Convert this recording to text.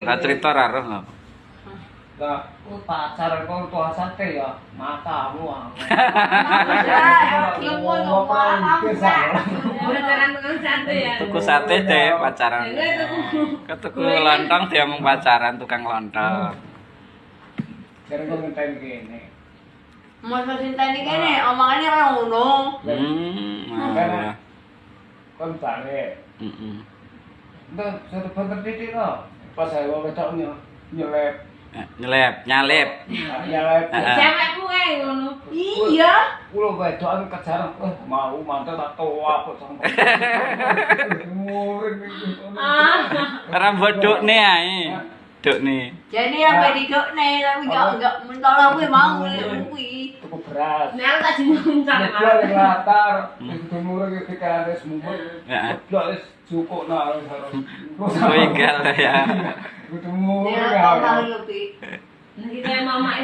Ra cerita ra roh lho. Lah, pacar kok tua sate ya, matamu ah. Tuku sate deh pacaran. Ketuku lontong dia mung pacaran tukang lontong. Kira kok ngenteni kene. Masa cintane kene omongannya kaya ngono. Alah. Kon bare. Heeh. Ndak satu bener titik to. Pas saya wedok nyelep. Nyalip. Nyelep. Cewekku kae ngono. Iya. Kulo wedokan kejar mau mantel tak tua apa sampe. Murid iki. Ora bodhokne ae. Dokne. Jadi apa didokne tapi enggak mentol kuwi mau kuwi. Tuku beras. Nek tak jeneng Kulo ning latar, itu murid iki pikiran wis mumet. Heeh. Kulo wis cukup nak harus. Kuwi gal ya. Ketemu Nek tak lebih. Nek kita mama